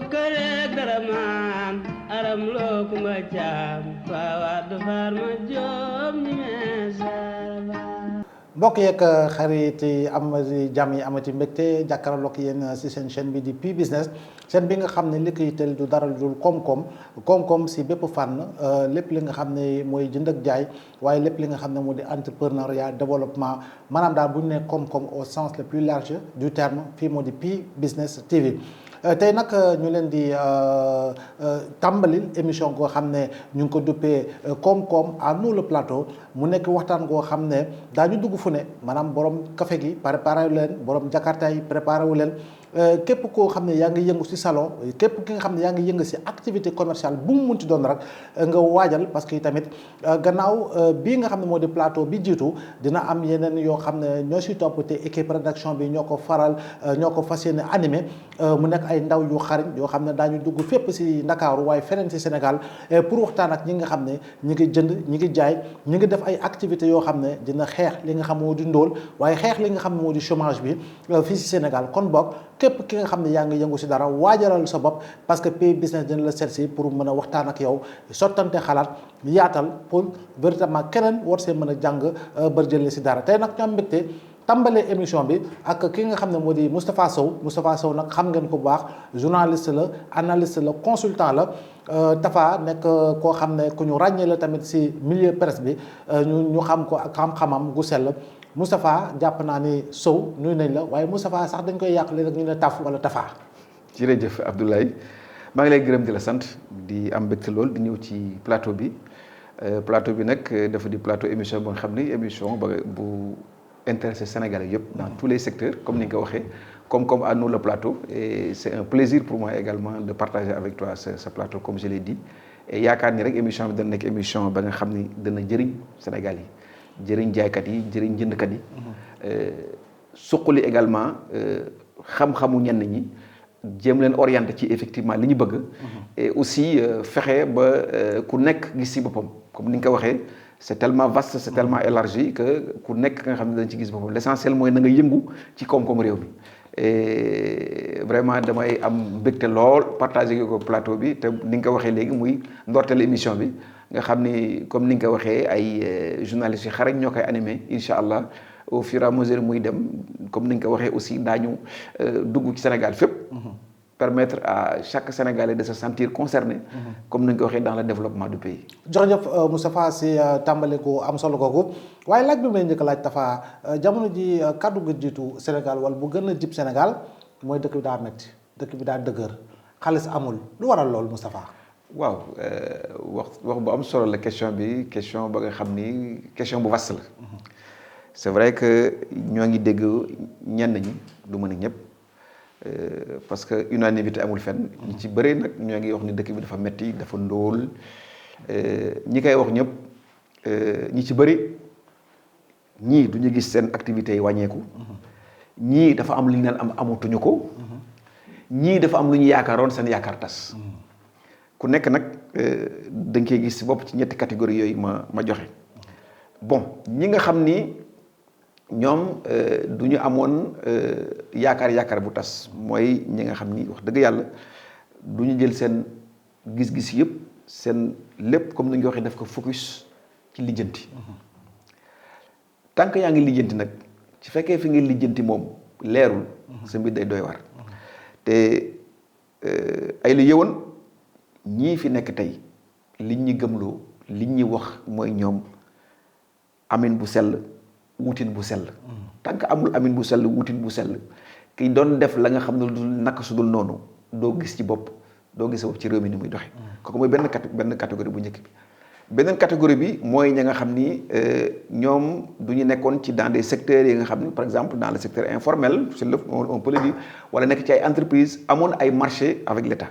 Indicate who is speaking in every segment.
Speaker 1: Bokare daraman aram lo kumba jam fawad farma jom ni mesaraba
Speaker 2: mbokk yeeg xarit yi amati jàmm yi amati mbégte jàkkaarloog yéen si seen chaîne bi di Pi Business chaîne bi nga xam ne li ko yitteel du dara dul koom-koom si bépp fànn lépp li nga xam ne mooy jënd ak jaay waaye lépp li nga xam ne moo di entrepreneuriat développement maanaam daal bu ñu nee koom-koom au sens le plus large du terme fii moo di Pi Business TV. tey nag ñu leen di tàmbalil émission goo xam ne ñu ngi ko duppee koom-koom à nous le plateau mu nekk waxtaan goo xam ne daañu dugg fu ne maanaam borom café gi préparé wu leen borom jakarta yi préparé wu leen képp koo xam ne yaa ngi yëngu ci salon képp ki nga xam ne yaa ngi yëngu ci activité commerciale bu mu munti doon rek nga waajal parce que tamit gannaaw bii nga xam ne moo di plateau bi jiitu dina am yeneen yoo xam ne ñoo ci topp te équipe rédaction bi ñoo ko fas yéene animé mu nekk ay ndaw yu xariñ yoo xam ne daañu dugg fépp ci Ndakaaru waaye feneen ci Sénégal pour waxtaan ak ñi nga xam ne ñi ngi jënd ñi ngi jaay ñi ngi def ay activités yoo xam ne dina xeex li nga xam moo di ndóol waaye xeex li nga xam ne moo di chômage bi fii ci Sénégal kon boog képp ki nga xam ne yaa ngi yëngu ci dara waajalal sa bopp parce que Pi Business dina la seet si pour mën a waxtaan ak yow sottante xalaat yaatal pour véritablement keneen war see mën a jàng ba jëlee ci dara tey nag ñu am mbégte tàmbalee émission bi ak ki nga xam ne moo di Moustapha Sow nag xam ngeen ko bu baax journaliste la analyste la consultant la Tafa nekk koo xam ne ku ñu ràññee la tamit ci milieu presse bi ñu xam ko ak xam-xamam gu sell Moustapha jàpp naa ni Sow nuyu nañ la waaye Moustapha sax dañ koy yàq léegi ñu ne Taf wala Tafa.
Speaker 3: jërëjëf Abdoulaye maa ngi lay gërëm di la sant di am mbégte lool di ñëw ci plateau bi nag dafa di plateau émission ba nga xam ni émission bu intéressé Sénégalais yëpp dans tous les secteurs comme ni nga ko waxee comme à nous le plateau et c'est un plaisir pour moi également de partager avec toi ce plateau comme je l'ai dit et yaakaar ni rek émission bi dana nekk émission ba nga xam ni dana jëriñ Sénégal yi jëriñ jaaykat yi jëriñ jëndkat yi suqali également xam-xamu ñenn ñi jéem leen orienté ci effectivement li ñu bëgg et aussi fexe ba ku nekk gis ci boppam comme ni nga ko waxee c'est tellement vaste c'est tellement élargi que ku nekk nga xam ne dañ ci gis boppam l'essentiel mooy na nga yëngu ci koom-koom réew mi et vraiment damay am mbégte lool partager ko plateau bi te ni nga ko waxee léegi muy ndorteel émission bi nga xam ni comme ni nga ko waxee ay journalistes yu xarañ ñoo koy animé incha allah au fur et à mesure muy dem comme ni nga ko waxee aussi daañu dugg ci Sénégal fépp permettre à chaque Sénégalais de se sentir concerné comme ni nga ko waxee dans le développement du pays.
Speaker 2: jërëjëf Moustapha si tàmbali ko am solo googu waaye laaj bi may njëkk laaj Tafa jamono ji kàddu ga jiitu Sénégal wala bu gën a jib Sénégal mooy dëkk bi daa metti dëkk bi daa dëgër xaalis amul lu waral loolu Moustapha.
Speaker 3: waaw wax bu am solo la question ba nga xam ni question bu vaste la. c'est vrai que ñoo ngi dégg ñenn ñi du mën a ñëpp parce que unanimité amul fenn. ñi ci bëri nag ñoo ngi wax ni dëkk bi dafa metti dafa ndóol ñi koy wax ñëpp ñi ci bëri ñii du ñu gis seen activités yi wàññeeku. ñii dafa am lu ñu leen am amatuñu ko. ñii dafa am lu ñu yaakaaroon seen yaakaar tas. ku nekk nag dañ koy gis si bopp ci ñetti catégorie yooyu ma joxe bon ñi nga xam ni ñoom du ñu amoon yaakaar bu tas mooy ñi nga xam ni wax dëgg yàlla du ñu jël seen gis-gis yëpp seen lépp comme ni ñu ko waxee def ko focus ci lijjanti tant que yaa ngi lijjanti nag ci fekkee fi nga lijjanti moom leerul sa mbir day doy war te ay la yëwoon ñii fi nekk tey liñ ñi gëmloo liñ ñi wax mooy ñoom amin bu sell wutin bu sell tant que amul amin bu sell wutin bu sell ki doon def la nga xam ne du naka su dul noonu doo gis ci bopp doo gis sa bopp ci réew mi ni muy doxe kooku mooy benn catégorie bu njëkk bi beneen catégorie bi mooy ña nga xam ni ñoom du ñu nekkoon ci dans des secteurs yi nga xam ni par exemple dans le secteur informel on peut le dire wala nekk ci ay entreprises amoon ay marché avec l'État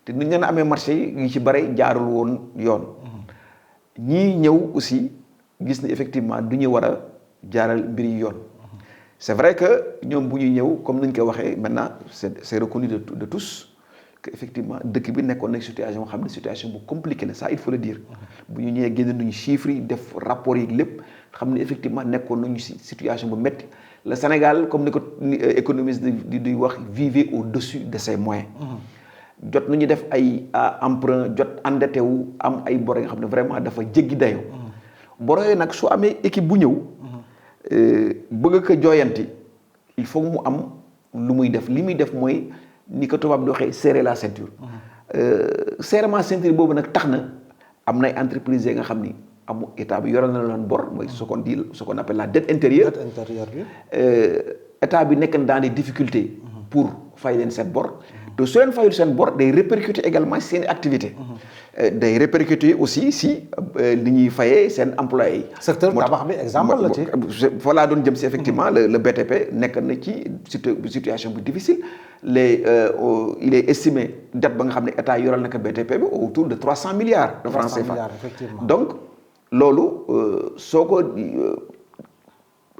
Speaker 3: te nu ñu leen amee marché yi ci bare jaarul woon yoon ñii ñëw aussi gis na effectivement du ñu war a jaaral mbir yi yoon c'est vrai que ñoom bu ñuy ñëw comme ni ñu ko waxee maintenant c'est reconnu de tous que effectivement dëkk bi nekkoon na situation xam ne situation bu compliquée la ça il faut le dire bu ñu ñëwee génne nañu chiffres yi def rapport yi lépp xam ne effectivement nekkoon nañu si situation bu métti le Sénégal comme ni ko économiste di wax vivait au-dessus de ses moyens jot nañu def ay emprunt jot endetté wu am ay bor nga xam ne vraiment dafa jéggi dayoo. bor yooyu nag su amee équipe bu ñëw. bëgg ko jooyanti il faut mu am lu muy def li muy def mooy ni ko tubaab di waxee serrer la ceinture. serrement ceinture boobu nag tax na am nay entreprises yi nga xam ni amu état bi yoral na leen bor mooy ce qu'on appelle la dette intérieure.
Speaker 2: dette intérieure bi.
Speaker 3: état bi nekk dans des difficultés. pour fay leen seen bor. te su leen fayul seen bor day répercuter également seen activité day répercuter aussi si li ñuy fayee seen employés yi.
Speaker 2: secteur tabax bi exemple la ci.
Speaker 3: voilà doon jëm si effectivement le BTP nekk na ci situation bu difficile il est estimé dette ba nga xam ne état yoral na ko BTP bi autour de 300 milliards de francs CFA. donc loolu soo ko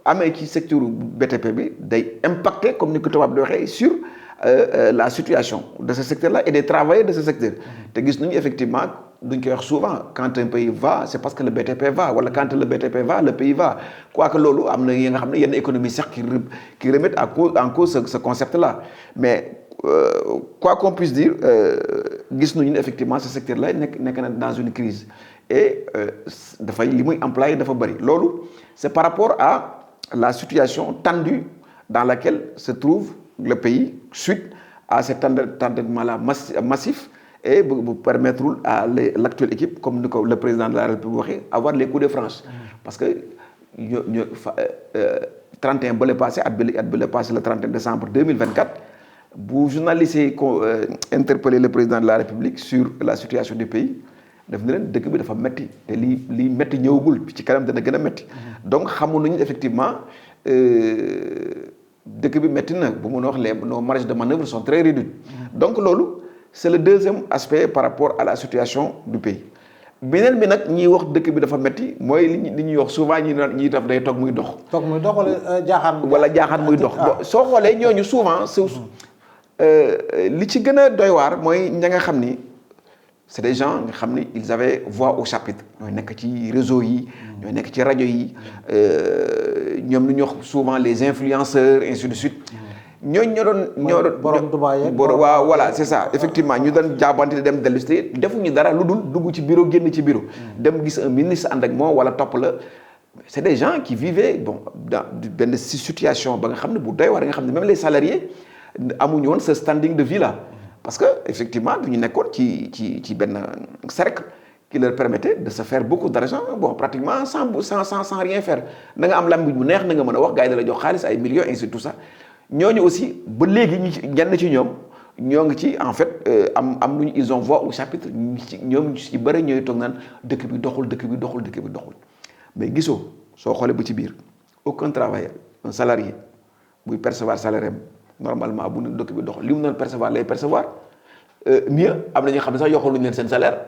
Speaker 3: amee ci secteur BTP bi day impacter comme ni ko tubaab di waxee sur la situation de ce secteur-là et des travailleurs de ce secteur. te gis nañu effectivement duñ koy wax souvent quand un pays va c'est parce que le BTP va wala quand le BTP va le pays va quoique loolu am na yi nga xam ne yenn économie sax qui remettent en cause ce concept-là mais quoi qu'on puisse dire gis nañu ne effectivement ce secteur-là nekk na dans une crise et dafay li muy employé dafa bëri loolu c'est par rapport à la situation tendue dans laquelle se trouve le pays suite à cet endettement-là massif et bu permettre à l'actuelle équipe comme ni ko le président de la République waxee avoir les coups de franche parce que 31 ba le passé at bi le passé le 31 décembre 2024 bu journaliste yi interpellé le président de la République sur la situation du pays daf ne leen dëkk bi dafa metti te lii metti ñëwagul ci kanam dana gën a metti donc xamu nañu effectivement dëkk bi metti na bu mun a wax nos marges de manœuvre sont très réduites donc loolu c'est le deuxième aspect par rapport à la situation du pays beneen bi nag ñiy wax dëkk bi dafa metti mooy li ñuy wax souvent ñi daf day toog muy dox.
Speaker 2: toog muy dox wala jaaxaan.
Speaker 3: wala jaaxaan muy dox soo xoolee ñooñu souvent li ci gën a doy waar mooy ña nga xam ni c'est des gens nga xam ni ils avaient voix au chapitre ñooy nekk ci réseau yi ñooy nekk ci rajo yi ñoom lu ñuy wax souvent les influenceurs ainsi de suite ñooñu ñoo doon
Speaker 2: borom Dubaay
Speaker 3: waaw voilà c'est ça effectivement ñu doon jaabante dem dellu si defuñu dara lu dul dugg ci bureau génn ci bureau dem gis un ministre ànd ak moom wala topp la c'est des gens qui vivaient dans benn situation ba nga xam ne bu doy war nga xam ne même les salariés amuñu woon ce standing de vie là parce que effectivement dañu nekkoon ci benn cercle qui leur permettait de se faire beaucoup d'argent pratiquement sans rien faire da nga am lambi bu neex na nga mën a wax gars yi da la jox xaalis ay millions et tout ça ñooñu aussi ba léegi ñenn ci ñoom ñoo ngi ci en fait am luñu ils ont voix au chapitre ñoom ci bëri ñooy toog naan dëkk bi doxul mais gisoo soo xoolee ba ci biir aucun travailleur un salarié buy percevoir salaire am normalement bu dëkk bi doxul li mu doon percevoir lay percevoir mieux am na ñoo xam ne sax yokkaluñu leen seen salaire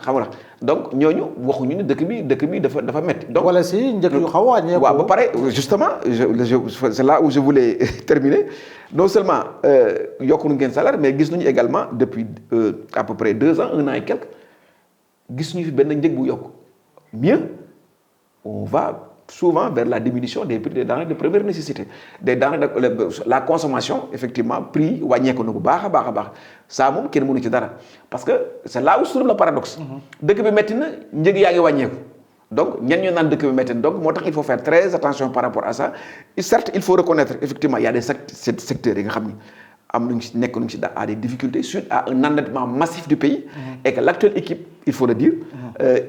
Speaker 3: xam nga donc ñooñu waxuñu ne dëkk bi dafa metti donc
Speaker 2: wala si njëkk yu xaw a wàññeeku.
Speaker 3: waaw ba pare justement c'est là où je voulais terminer non seulement yokkuñu ngeen salaire mais gis nañu également depuis à peu près 2 ans 1 an et quelques gis ñu fi benn njëg bu yokk mieux on va souvent vers la diminution des prix des denrées de première nécessité des denrées de la consommation effectivement prix wàññeeku na bu baax a baax ça moom kenn mënu ci dara parce que c'est là où se trouve le paradoxe dëkk bi métti na njëg yaa ngi wàññeeku donc ñenn ñoo naan dëkk bi métti na donc moo tax il faut faire très attention par rapport à ça et certes il faut reconnaître effectivement il y a des secteurs yi nga xam ni am nañu ci nekk nañu ci à des difficultés suite à un endettement massif du pays et que l'actuelle équipe il faut le dire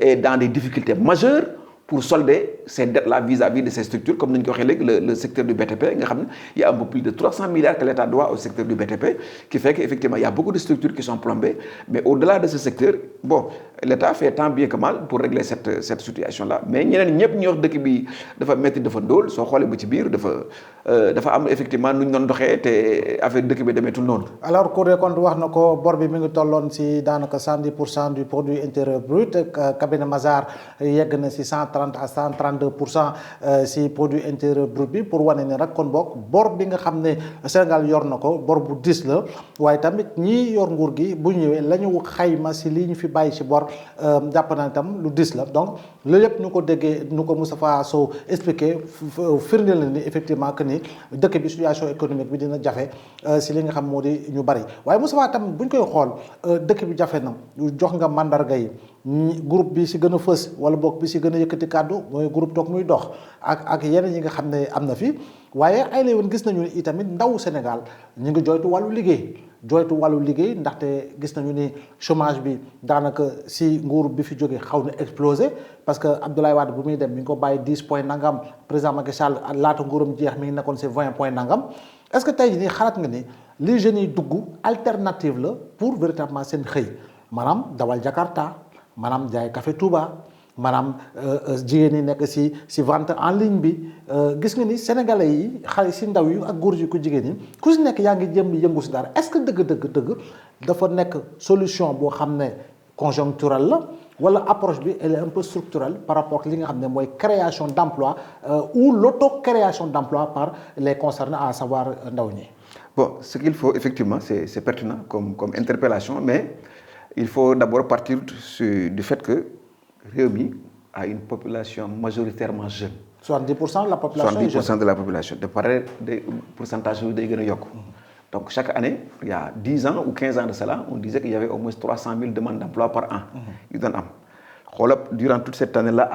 Speaker 3: est dans des difficultés majeures pour solder ces dettes-là vis-à-vis de ces structures comme nañu ko waxee léegi le secteur du BTP nga xam ne il y a un peu plus de 300 milliards que l'État doit au secteur du BTP qui fait qu'effectivement il y a beaucoup de structures qui sont plombées mais au-delà de ce secteur l'État fait tant bien que mal pour régler cette situation-là mais ñeneen ñëpp ñuy wax dëkk bi dafa métti dafa ndóol soo xoolee ba ci biir dafa am effectivement nu ñu doon doxee te affaire dëkk bi demeetul noonu.
Speaker 2: alors Cour des comptes wax na ko bor bi mi ngi tolloon si daanaka 110% du produit intérieur brut cabinet Mazars yegg na si 130 130 à 132% si produit intérieur brut bi pour wane ne rek kon boog bor bi nga xam ne Sénégal yor na ko bor bu dis la waaye tamit ñii yor nguur gi bu ñëwee la ñu xayma si lii ñu fi bàyyi si bor jàpp naa itam lu dis la donc loolu yëpp ñu ko déggee nu ko Moustapha Sow expliqué firndeel na ni effectivement que ni dëkk bi situation économique bi dina jafe si li nga xam moo di ñu bari waaye Moustapha tam bu ñu koy xool dëkk bi jafe na jox nga mandarga yi groupe bi si gën a fës wala boog bi si gën a yëkkati kàddu mooy groupe toog muy dox ak yeneen yi nga xam ne am na fi waaye ay la woon gis nañu ni itamit ndaw Sénégal ñu ngi joytu wàllu liggéey ndaxte gis nañu ni chômage bi daanaka si nguur bi fi jógee xaw na explosé parce que Abdoulaye Wade bu muy dem mi ngi ko bàyyi 10 point nangam président Macky Sall laata nguuram jeex mi ngi nekkoon si 20 point nangam est-ce que tey jii nii xalaat nga ni li jeunes yi dugg alternative la pour véritablement seen xëy maanaam dawal Jakarta maanaam jaay café Touba maanaam jigéen ñi nekk si vente en ligne bi gis nga ni sénégalais yi xale si ndaw yi ak góor yi ku jigéen ñi ku si nekk yaa ngi jëm yëngu si dara est-ce que dëgg dafa nekk solution boo xam ne conjoncturelle la wala approche bi elle est un peu structurelle par rapport ak li nga xam ne mooy création d'emploi ou l'auto-création d'emploi par les concernés à savoir ndaw ñi.
Speaker 3: Bon, ce qu'il faut effectivement c'est pertinent comme interpellation mais il faut d'abord partir du fait que Rewmi a une population majoritairement jeune.
Speaker 2: 70% de la population est jeune.
Speaker 3: 70% de la population. De pareil, des pourcentages de Yoko. Donc chaque année, il y a 10 ans ou 15 ans de cela, on disait qu'il y avait au moins 300 000 demandes d'emploi par an. Durant toute cette année-là,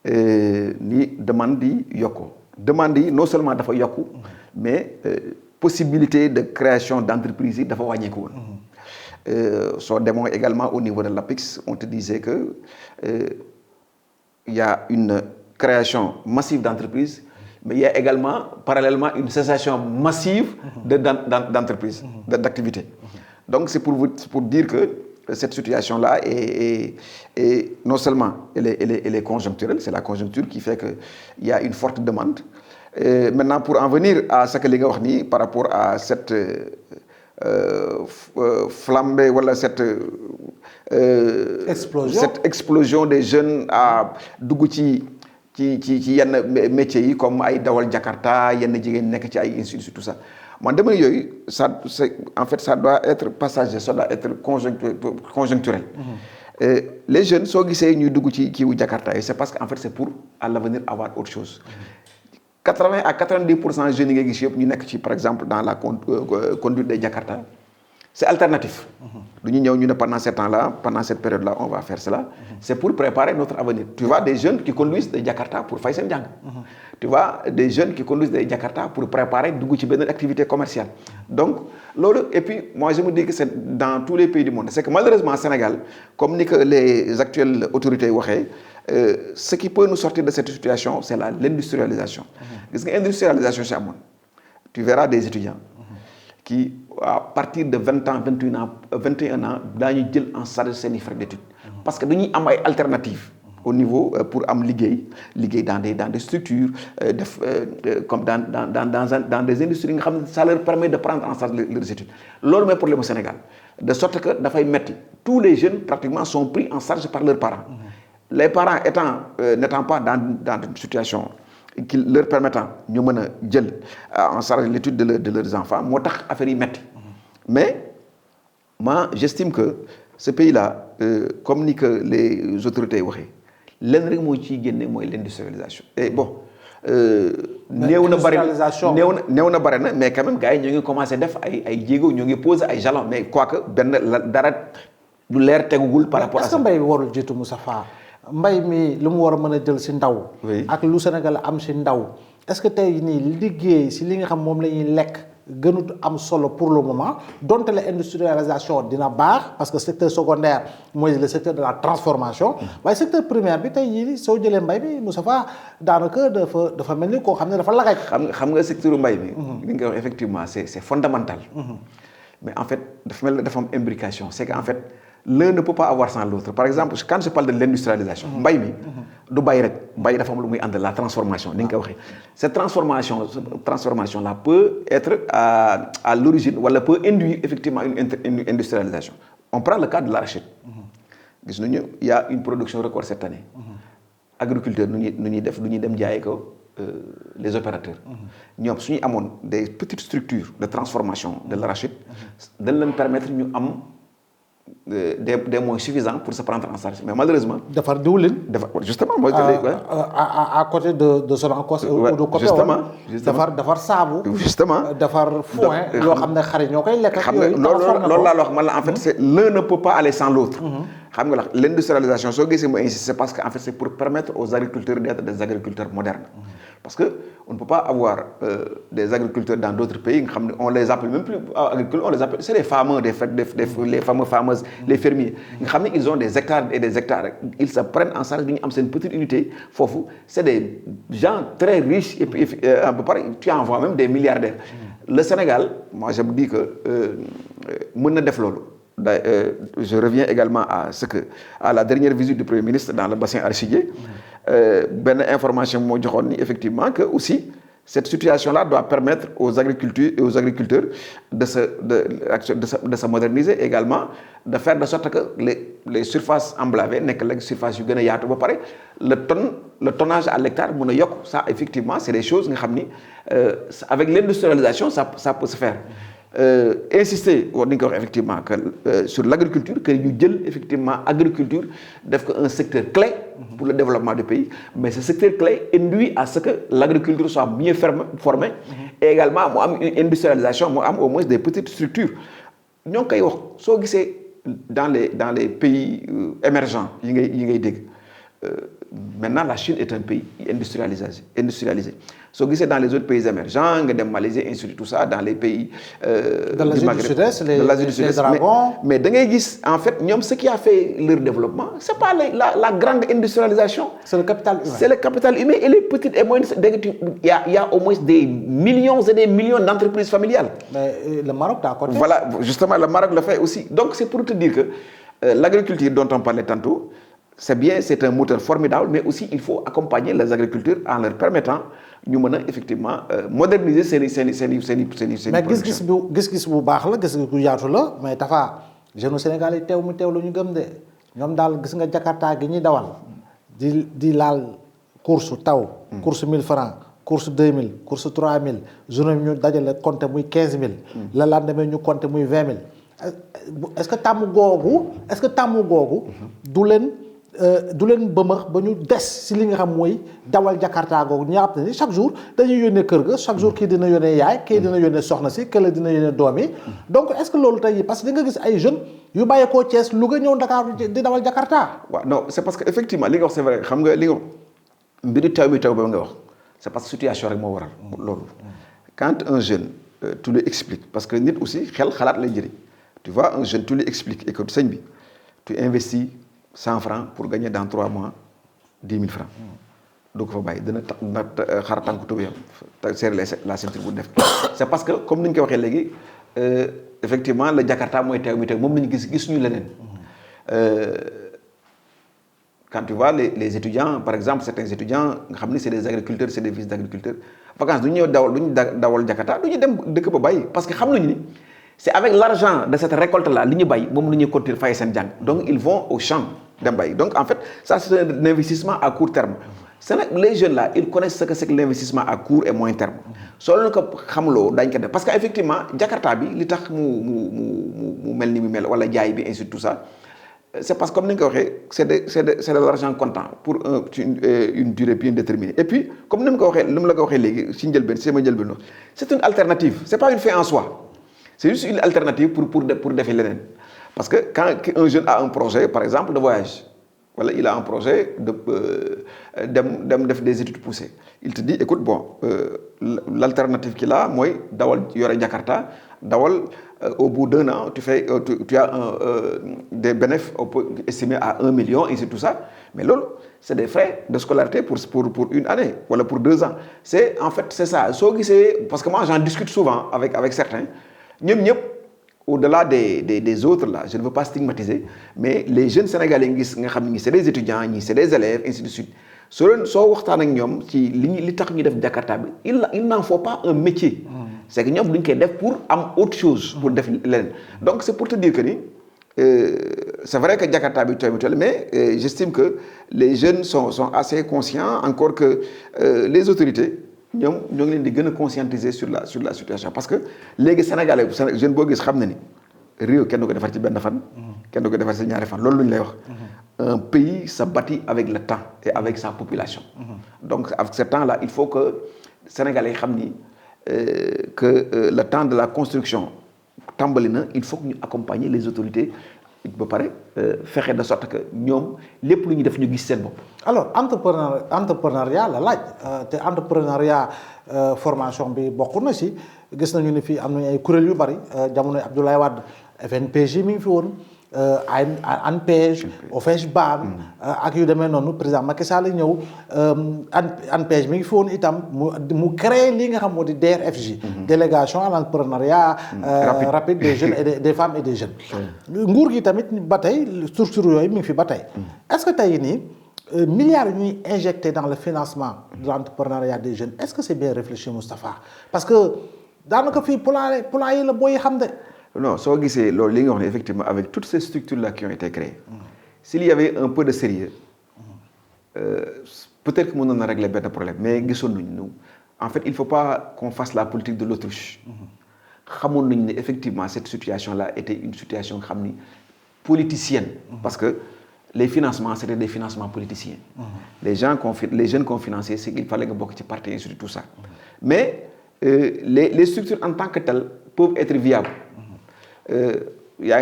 Speaker 3: ni demande Yoko. Demande non seulement d'affaires Yoko, mais possibilité de création d'entreprises d'affaires Wanyeko. Sur des mots également au niveau de l'APIX, on te disait que il y a une création massive d'entreprises, mais il y a également parallèlement une cessation massive d'entreprises, d'activités. Donc c'est pour dire que cette situation-là est non seulement elle est conjoncturelle, c'est la conjoncture qui fait qu'il y a une forte demande. Maintenant, pour en venir à ce que les gars ont dit par rapport à cette flambée, voilà, cette explosion des jeunes à Dougouti qui y a des métiers comme ay dawal Jakarta, il y a des instituts, tout ça. Moi, en fait, ça doit être passager, ça doit être conjoncturel. Les jeunes, ceux qui sont venus à Jakarta, c'est parce qu'en fait, c'est pour à l'avenir avoir autre chose. 80 à 90% des jeunes qui sont, par exemple, dans la conduite de Jakarta, c'est alternatif. Pendant ce temps-là, pendant cette période-là, on va faire cela. C'est pour préparer notre avenir. Tu vois des jeunes qui conduisent de Jakarta pour faire Senjang. Tu vois des jeunes qui conduisent de Jakarta pour préparer une activité commerciale. Donc, et puis, moi, je me dis que c'est dans tous les pays du monde. C'est que malheureusement, au Sénégal, comme les actuelles autorités waxé, ce qui peut nous sortir de cette situation, c'est l'industrialisation. L'industrialisation, c'est à moi. Tu verras des étudiants qui, à partir de 20 ans, 21 ans, ils en charge ces frais d'études. Parce que nous avons une alternative au niveau pour liguer dans des structures, comme dans des industries, ça leur permet de prendre en charge leurs études. C'est le problème au Sénégal. De sorte que tous les jeunes pratiquement sont pris en charge par leurs parents. Les parents n'étant pas dans une situation qui leur permettant de prendre en charge l'étude de leurs enfants, mais moi j'estime que ce pays-là, comme les autorités ont dit, l'industrialisation. Et bon, l'industrialisation, mais quand même, ils ont commencé à faire des posé des jalons, mais quoique, du l'air tegoul par rapport à ça.
Speaker 2: Mbay mi lu mu war a mën a jël si ndaw ak lu Sénégal am si ndaw est-ce que tey nii liggéey si li nga xam moom la ñuy lekk gënut am solo pour le moment donte la industrialisation dina baax parce que secteur secondaire mooy le secteur de la transformation waaye secteur primaire bi tey jii soo jëlee mbay bi Moustapha daanaka dafa mel ni koo xam ne dafa lagaj
Speaker 3: xam nga secteur mbay bi li nga wax effectivement c'est fondamental mais en fait dafa am imbrication c'est qu'en fait l'un ne peut pas avoir sans l'autre. Par exemple, quand je parle de l'industrialisation, la transformation. Cette transformation-là peut être à l'origine, ou elle peut induire effectivement une industrialisation. On prend le cas de l'arachide. Il y a une production record cette année. agriculteurs nu ñuy def lu ñuy dem jaayee ko les opérateurs. ñoom su ñu amoon des petites structures de transformation de l'arachide dañ leen permettre ñu am des moyens suffisants pour se prendre en charge mais malheureusement.
Speaker 2: defar diwlin.
Speaker 3: Justement mooy.
Speaker 2: à côté de Sonacos ou de Copé.
Speaker 3: justement
Speaker 2: defar saabu.
Speaker 3: justement
Speaker 2: defar foin. loo xam ne xar yi ñoo koy lekk.
Speaker 3: xam nga loolu laa la wax man la en fait c'est l'un ne peut pas aller sans l'autre. xam nga la l'industrialisation soo gisee mu insiste c'est parce que en fait c'est pour permettre aux agriculteurs d'être des agriculteurs modernes. Parce que on ne peut pas avoir des agriculteurs dans d'autres pays nga xam ne on les appelle même plus agriculteurs on les appelle c'est les farmers les fameux farmers les fermiers nga xam ne ils ont des hectares et des hectares ils se prennent en charge bi ñu am seen petite unité foofu c'est des gens très riches et puis à peu près tu en vois même des milliardaires. Le Sénégal moi je me dis que mën na def loolu. Je reviens également à la dernière visite du Premier ministre dans le bassin arachidier. Benn information moo joxoon ni effectivement que aussi cette situation-là doit permettre aux agriculteurs de se moderniser également de faire de sorte que les surfaces emblavées nekk la surface yu gën a yaatu ba pare le tonnage à l'hectare mën a yokk ça effectivement c'est des choses nga xam ni avec l'industrialisation ça peut se faire. Insister war nañu ko wax effectivement que sur l'agriculture que ñu jël effectivement agriculture def ko un secteur clé pour le développement du pays mais ce secteur clé induit à ce que l'agriculture soit mieux formée et également mu am une industrialisation mu am au moins des petites structures ñoo ngi koy wax soo gisee dans les pays émergents yi ngay dégg maintenant la Chine est un pays industrialisé soo gisee dans les autres pays émergents nga dem Malaisie ainsi de tout ça dans les pays
Speaker 2: de l'Asie du Sud-Est les dragons
Speaker 3: mais da ngay gis en fait ñoom ce qui a fait leur développement c'est pas la grande industrialisation
Speaker 2: c'est le capital humain
Speaker 3: et les petites et moyennes il y a au moins des millions et des millions d'entreprises familiales
Speaker 2: mais le Maroc d'à côté
Speaker 3: voilà justement le Maroc le fait aussi donc c'est pour te dire que l'agriculture dont on parlait tantôt c'est bien c'est un moteur formidable mais aussi il faut accompagner les agriculteurs en leur permettant ñu mën a effectivement moderniser seen
Speaker 2: mais gis-gis bu baax la gis-gis bu yaatu la mais dafa jeunes Sénégal yi teew la ñu gëm de ñoom daal gis nga Jakarta gi ñuy dawal di laal course taw course 1000 francs course 2000 course 3000 journée ñu dajale compter muy 15000 le lendemain ñu compter muy 20000 est-ce que tàmm googu du leen bëmëx ba ñu des si li nga xam mooy dawal Jakarta googu ñi nga xam ne chaque jour dañuy yónnee kër ga chaque jour kii dina yónnee yaay kii dina yónnee soxna si kële dina yónnee doom yi donc est-ce que loolu tey parce que da nga gis ay jeunes yu bàyyeekoo Thiès Louga ñëw Dakar di dawal Jakarta.
Speaker 3: waaw non c'est parce que effectivement li nga wax c'est vrai xam nga li nga wax mbiru taw ba nga wax c'est parce que situation rek moo waral loolu quand un jeune tu lui expliques parce que nit aussi xel xalaat lay jëriñ tu vois un jeune tu lui expliques et que sëñ bi tu investis 100 francs pour gagner dans 3 mois 10 000 francs doo ko fa bàyyi dina xar tànku tubéyam serrer la ceinture bu def c'est parce que comme ni ñu ko waxee léegi effectivement le Jakarta mooy teew moom nañu gis ñu leneen quand tu vois les étudiants par exemple certains étudiants nga xam ni c'est des agriculteurs c'est des fils d'agriculteurs vacances du ñu ñëw dawal Jakarta du ñu dem dëkk ba bàyyi parce que xam nañu ni c'est avec l'argent de cette récolte là li ñu bàyyi moom la ñuy continuer fay seen jàng donc ils vont au champ dem bàyyi donc en fait ça c'est un investissement à court terme c'est nag les jeunes là ils connaissent ce que c'est que l'investissement à court et moyen terme soo leen ko xamloo dañ ko def parce que effectivement Jakarta bi li tax mu mel ni mu mel wala jaay bi ainsi tout ça c'est parce que comme ni nga ko waxee c'est de l'argent comptant pour une durée bien déterminée et puis comme ni mu ko waxee li mu la ko waxee léegi si njëlbeen sama njëlbeen wax c'est une alternative c'est pas une fin en soi c'est juste une alternative pour défendre leneen parce que quand un jeune a un projet par exemple de voyage wala il a un projet de dem def des études poussées il te dit écoute bon l'alternative qu'il a mooy dawal yore Jakarta dawal au bout d'un an tu as des bénéfices estimés à 1 million et c'est tout ça mais loolu c'est des frais de scolarité pour une année wala pour 2 ans c'est en fait c'est ça soo gisee parce que moi j'en discute souvent avec certains ñëpp au-delà des autres là je ne veux pas stigmatiser mais les jeunes sénégalais gis nga xam ni c'est des étudiants ñi c'est des élèves ainsi de suite soo waxtaan ak ñoom ci li tax ñu def Jakarta bi il n'en faut pas un métier c'est que ñoom duñ koy def pour am autre chose pour def leneen donc c'est pour te dire que ni c'est vrai que Jakarta bi tooy mais j'estime que les jeunes sont assez conscients encore que les autorités ñoom ñoo ngi leen di gën a conscientiser sur la situation parce que léegi Sénégalais jeune boo gis xam na ni réew kenn du ko defar ci benn fan. kenn du ko defar ci ñaari fan loolu lu ñu lay wax. Un pays se bâtit avec le temps et avec sa population. Donc avec ce temps-là il faut que Sénégalais xam ni que le temps de la construction tàmbali na il faut que ñu accompagner les autorités ba pare fexe de sorte que ñoom lépp lu ñu def ñu gis seen bopp.
Speaker 2: alors entrepreneuriat la laaj te entrepreneuriat formation bi bokk na si gis nañu ni fii am nañu ay kuréel yu bari jamonoy Abdoulaye Wade FNPJ mi ngi fi woon ANPEJ OFEJBAN ak yu demee noonu président Macky Sall ñëw ANPEJ mi ngi fi woon itam mu créé li nga xam moo di DRFJ délégation à l'entrepreneuriat rapide des jeunes et des femmes et des jeunes nguur gi tamit ba tey structure yooyu mi ngi fi ba tey est-ce que tey nii milliards yu ñuy injecté dans le financement de l'entrepreneuriat des jeunes est-ce que c'est bien réfléchi Moustapha parce que daanaka fii poulailler la booy xam de.
Speaker 3: Non, soo gisee loolu li nga wax ne effectivement avec toutes ces structures-là qui ont été créées s'il y avait un peu de sérieux peut-être que mënoon na régler benn problème mais gisoon nañu ñu en fait il faut pas qu'on fasse la politique de l'autruche xamoon nañu ne effectivement cette situation-là était une situation xam ni politicienne parce que les financements c'était des financements politiciens les jeunes qu'on financé c'est qu'il fallait nga bokk ci parti et tout ça mais les structures en tant que telles peuvent être viables.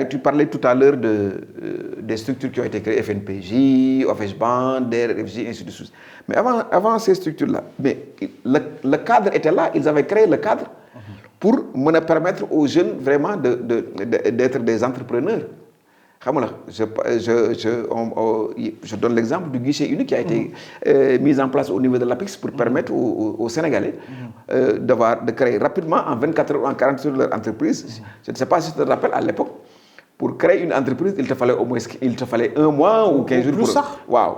Speaker 3: Tu parlais tout à l'heure des structures qui ont été créées, FNPJ, OFEJBAN, DRFJ, ainsi de suite. Mais avant ces structures-là, mais le cadre était là, ils avaient créé le cadre pour me permettre aux jeunes vraiment d'être des entrepreneurs. Je donne l'exemple du guichet unique qui a été mis en place au niveau de l'APEX pour permettre aux Sénégalais de créer rapidement en 24 heures ou en 40 heures leur entreprise. Je ne sais pas si tu te rappelles à l'époque, pour créer une entreprise, il te fallait un mois ou 15 jours.
Speaker 2: Plus ça.
Speaker 3: Waouh.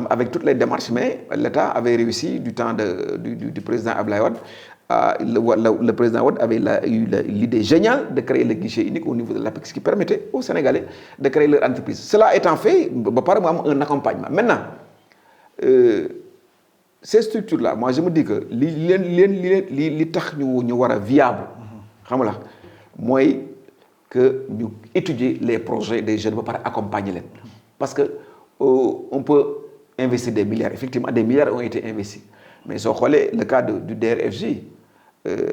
Speaker 3: Avec toutes les démarches, mais l'État avait réussi du temps du président Abdoulaye Wade. Le président Wade avait eu l'idée géniale de créer le guichet unique au niveau de l'APEX qui permettait aux Sénégalais de créer leur entreprise. Cela étant fait, par un accompagnement. Maintenant, ces structures-là, moi je me dis que les tax ñu wara viable, moi que nous étudier les projets des jeunes pour accompagner les. Parce que on peut investir des milliards. Effectivement, des milliards ont été investis. Mais si on regarde le cas du DRFJ,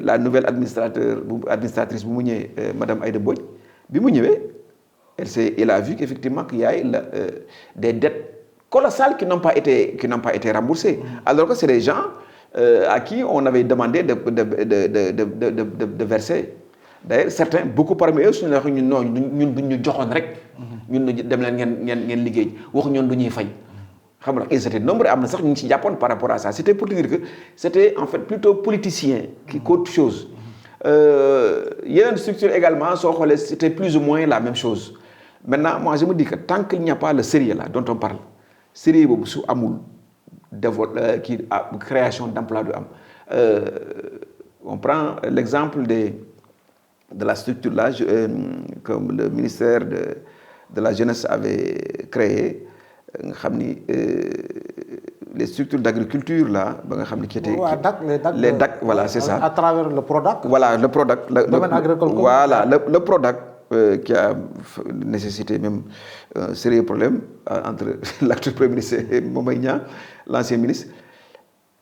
Speaker 3: la nouvelle administratrice Madame Aïda Mbodj, elle a vu qu'effectivement qu'il y a des dettes colossales qui n'ont pas été remboursées. Alors que c'est des gens à qui on avait demandé de verser. D'ailleurs, certains, beaucoup parmi eux, sont là, ils étaient nombreux à me Japon par rapport à ça. C'était pour dire que c'était en fait plutôt politicien qu'autre chose. Il y a une structure également, c'était plus ou moins la même chose. Maintenant, moi je me dis que tant qu'il n'y a pas le sérieux là dont on parle, sérieux sous amoul, création d'emplois de on prend l'exemple de la structure là, comme le ministère de la Jeunesse avait créé. Les structures d'agriculture là, qui étaient les DAC, voilà, c'est ça.
Speaker 2: À travers le PRODAC.
Speaker 3: Voilà, le PRODAC. Voilà, le PRODAC qui a nécessité même un sérieux problème entre l'actuel Premier ministre et Momaïnia, l'ancien ministre.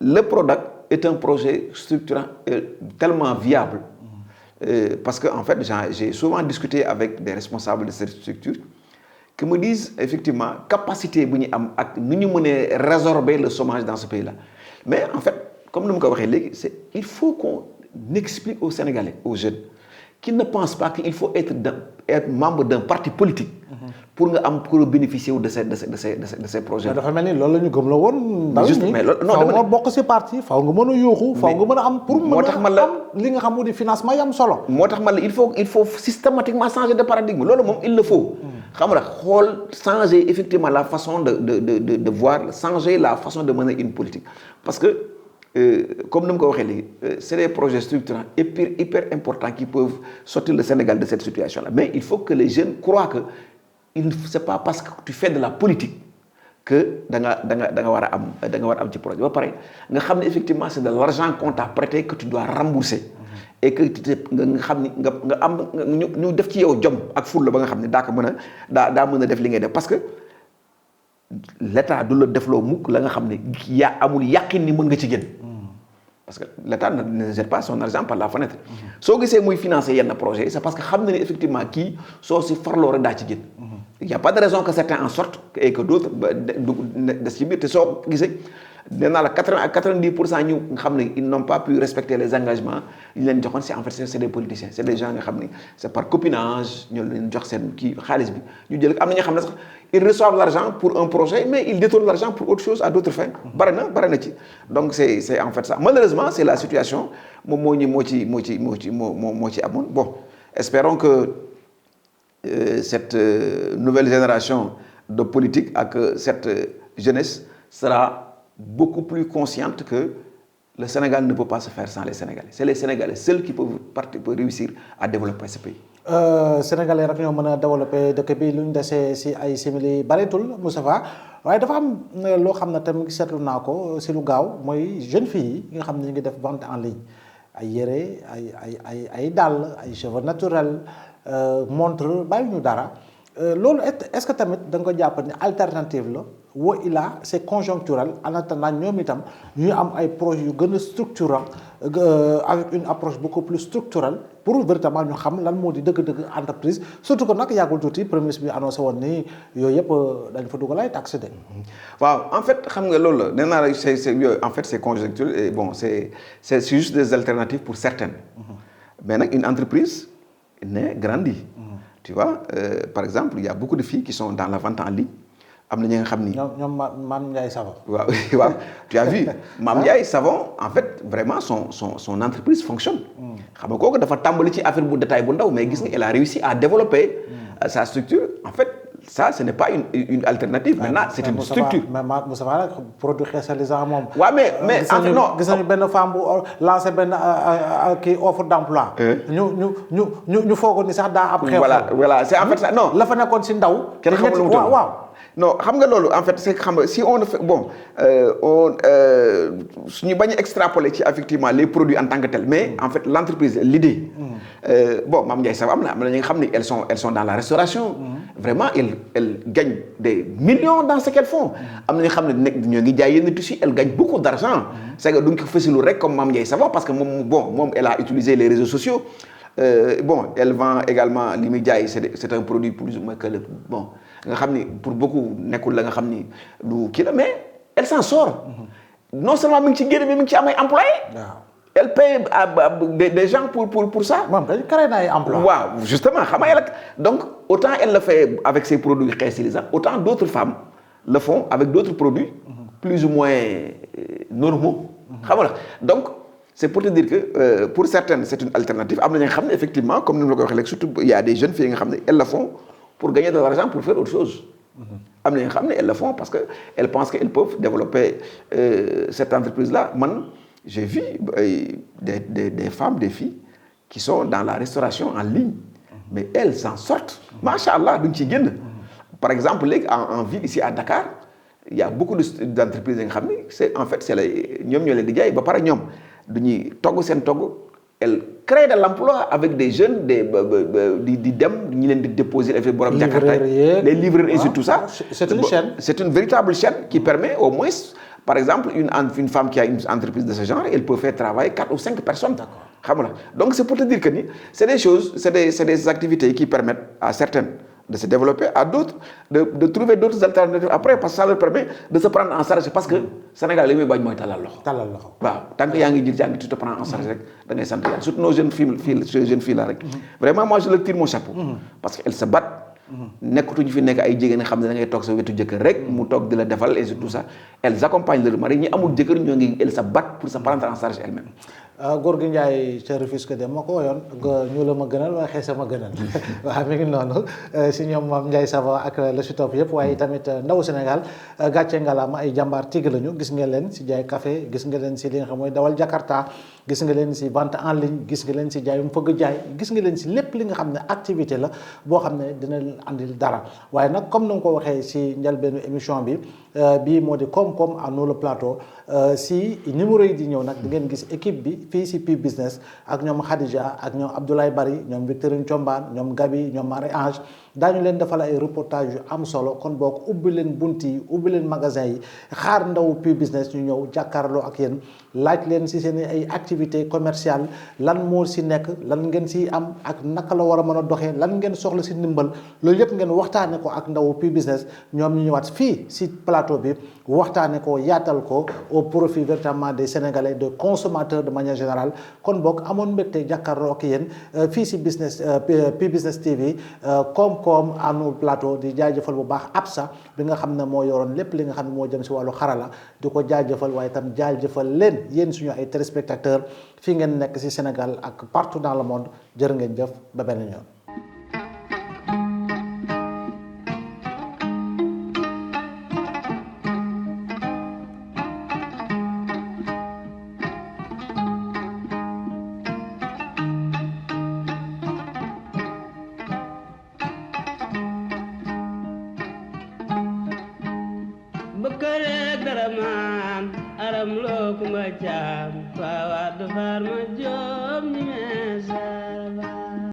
Speaker 3: Le PRODAC est un projet structurant tellement viable parce que en fait, j'ai souvent discuté avec des responsables de cette structure qui me disent effectivement capacité de résorber le chômage dans ce pays-là. Mais en fait, comme nous l'avons dit, il faut qu'on explique aux Sénégalais, aux jeunes, qu'ils ne pensent pas qu'il faut être membre d'un parti politique pour bénéficier de ces projets.
Speaker 2: Mais dafa melni loolu lañu gëm la won
Speaker 3: juste mais
Speaker 2: non dama bokk ci parti faaw nga mëna yoxu faaw nga mëna am pour mëna am li nga xam di financement yam solo
Speaker 3: motax man il faut systématiquement changer de paradigme loolu mom il le faut xam nga changer effectivement la façon de voir changer la façon de mener une politique parce que comme nous l'avons dit, c'est des projets structurants hyper importants qui peuvent sortir le Sénégal de cette situation-là. Mais il faut que les jeunes croient que c'est pas parce que tu fais de la politique que da nga war a am ci projet ba pare nga xam ne effectivement c'est de l'argent qu'on t'a prêté que tu dois rembourser et que nga xam ni nga am ñu def ci yow jom ak fulla ba nga xam ne daa ko mën a daa mën a def li ngay def parce que l'État du la defloo mukk la nga xam ne amul yàqin ni mën nga ci génn parce que l'État ne jette pas son argent par la fenêtre soo gisee muy financer yenn projet c'est parce que xam na ne effectivement kii soo si farloo rek daa ci génn il y a pas de raison que certains en sortent et que d'autres des ci biir te soo gisee nee naa la 90% ñu nga xam ne ils n'ont pas pu respecter les engagements ñu leen joxoon c'est en fait c'est des politiciens c'est des gens nga xam ne c'est par copinage ñoo leen jox seen kii xaalis bi ñu jël am na ñoo xam ne sax ils reçoivent l'argent pour un projet mais ils détournent l'argent pour autre chose à d'autres fins bari na ci donc c'est en fait ça malheureusement c'est la situation moom moo ci amoon bon espérons que cette nouvelle génération de politique ak cette jeunesse sera beaucoup plus consciente que le Sénégal ne peut pas se faire sans les Sénégalais. C'est les Sénégalais seuls qui peuvent réussir à développer ce pays.
Speaker 2: Sénégalais rek ñoo mën a développer dëkk bi lu ñu desee si ay simili bareetul Moustapha waaye dafa am loo xam ne tamit seetlu naa ko si lu gaaw mooy jeunes filles yi nga xam ne ñu ngi def vente en ligne ay yére ay dàll ay cheveux naturels montre bàyyi ñu dara loolu est-ce que tamit da nga ko jàpp ne alternative la wa ilaa c'est conjoncturel en attendant ñoom itam ñuy am ay projets yu gën a structurant avec une approche beaucoup plus structurelle pour véritablement ñu xam lan moo di dëgg-dëgg entreprise surtout que nag yàggul tuuti premier ministre bi annoncé woon ni yooyu yëpp dañ fa dugal ay taxes de.
Speaker 3: waaw en fait xam nga loolu la nee naa la c'est yooyu en fait c'est conjoncturel et bon c'est juste des alternatives pour certaines. Mais nag une entreprise naît grandit. Tu vois par exemple il y a beaucoup de filles qui sont dans la vente en ligne. am na ñi nga xam ni
Speaker 2: ñoom Mame Ndiaye Savon.
Speaker 3: waaw tu as vu Mame Ndiaye Savon en fait vraiment son entreprise fonctionne. xam nga kooku dafa tàmbali ci affaire bu détail bu ndaw mais gis nga elle a réussi à développer sa structure en fait ça ce n'est pas une alternative. maintenant c'est une structure.
Speaker 2: mais Moussa Fall produit xeesalisant moom.
Speaker 3: waaw mais en fait non
Speaker 2: gis nañu benn femme bu lancé benn kii offre d'emploi. ñu foogoon ni sax daa am. xew
Speaker 3: voilà c'est en fait ça non.
Speaker 2: la fa nekkoon si ndaw.
Speaker 3: kenn xamul lu mu tudd waaw. non xam nga loolu en fait c'est que xam nga si on fait bon suñu bañ a extrapoler ci effectivement les produits en tant que tels mais en fait l'entreprise l'idée bon Mame Ndiaye Savon am na ñi nga xam ni elles sont dans la restauration vraiment elles gagnent des millions dans ce qu'elles font am na ñi nga xam ne ñoo ngi jaay yenn tissus elles gagnent beaucoup d'argent c'est que duñ ko fësilu rek comme Mame Ndiaye Savon parce que moom elle a utilisé les réseaux sociaux bon elle vend également li muy jaay c'est un produit plus ou moins que le bon nga xam ni pour beaucoup nekkul la nga xam ni du kii la mais elle s'en sort non seulement mi ngi ci génn mais mi ngi ci am ay employés. elle paye des gens pour ça.
Speaker 2: moom dañu créé na ay emplois.
Speaker 3: waaw justement xam nga donc autant elle le fait avec ses produits xeesilisants autant d'autres femmes le font avec d'autres produits plus ou moins normaux. xam nga donc c'est pour te dire que pour certaines c'est une alternative am na ñi nga xam ne effectivement comme ni ma la ko waxee léegi surtout il y a des jeunes filles nga xam ne elles le font pour gagner de l'argent pour faire autre chose. am na ñi nga xam ne elles le font parce que elles pensent qu'elles peuvent développer cette entreprise-là man j'ai vu des femmes des filles qui sont dans la restauration en ligne mais elles s'en sortent machallah duñ ci génn. par exemple léegi en ville ici à Dakar il y a beaucoup d'entreprises yi nga xam ne c'est en fait c'est ñoom ñoo leen di jaay ba pare ñoom duñuy togg seen togg elle crée de l'emploi avec des jeunes di dem ñi leen di déposer effet borom Jakarta les livreurs et tout ça.
Speaker 2: c'est une chaîne.
Speaker 3: C'est une véritable chaîne qui permet au moins par exemple une femme qui a une entreprise de ce genre elle peut faire travailler 4 ou 5 personnes. xam nga donc c'est pour te dire que ni c'est des choses c'est des activités qui permettent à certaines de se développer à d'autres de trouver d'autres alternatives après parce que ça leur permet de se prendre en charge parce que Sénégal li muy bañ mooy talal loxo. waaw tant que yaa ngi jàng tu te prends en charge rek da ngay sant yàlla surtout nos jeunes filles là rek. vraiment moi je leur tire mon chapeau. parce que elles se battent. nekkatuñu fi nekk ay jigéen nga xam ne da ngay toog sa wetu jëkkër rek mu toog di la defal et tout ça elles accompagnent leur mari ñi amul jëkkër ñoo ngi elles se battent pour se prendre en charge elles-mêmes.
Speaker 2: góor gi Ndiaye ca Rufisque de moo ko woyoon ñu la ma gënal waaye xeesa ma gënal waaw mi ngi noonu si ñoom moom Ndiaye Savon ak la si topp yëpp waaye tamit ndawu Sénégal gàcce ngalaama ay jàmbaar tigg lañu gis nga leen si jaay café gis nga leen si li nga xam mooy dawal Jakarta gis nga leen si vente en ligne gis nga leen si jaayum fëgg jaay gis nga leen si lépp li nga xam ne activité la boo xam ne dina andil dara waaye nag comme ni nga ko waxee si njëlbeenu émission bi bii moo di koom-koom à nous le plateau si numéro yi di ñëw nag di ngeen gis équipe bi fii si Pi Business ak ñoom Khadija ak ñoom Abdoulaye Bari ñoom Victorine Thiombane ñoom Gabi ñoom Marie Ange daañu leen defal ay reportage yu am solo kon boog ubbi leen bunt yi ubbi leen magasin yi xaar ndaw Pi Business ñu ñëw jàkkaarloo ak yéen laaj leen si seen ay activité commerciale lan moo si nekk lan ngeen si am ak naka la war a mën a doxee lan ngeen soxla si ndimbal loolu yëpp ngeen waxtaane ko ak ndaw Pi Business ñoom ñu ñëwaat fii si plateau bi waxtaane ko yaatal ko au profit véritablement des Sénégalais de consommateurs de manière générale kon boog amoon mbégte jàkkaarloo ak yéen fii si business Pi Business TV koom-koom à nous plateau di jaajëfal bu baax Absa bi nga xam ne moo yoroon lépp li nga xam ne moo jëm si wàllu xarala di ko jaajëfal waaye itam jaajëfal leen yéen suñu ay téléspectateurs fii ngeen nekk si Sénégal ak partout dans le monde jërë ngeen jëf ba beneen yoon.
Speaker 1: Bëkkëreeg dara maam aram loo kumba caam faa waa du faar ma joom ñi mee sara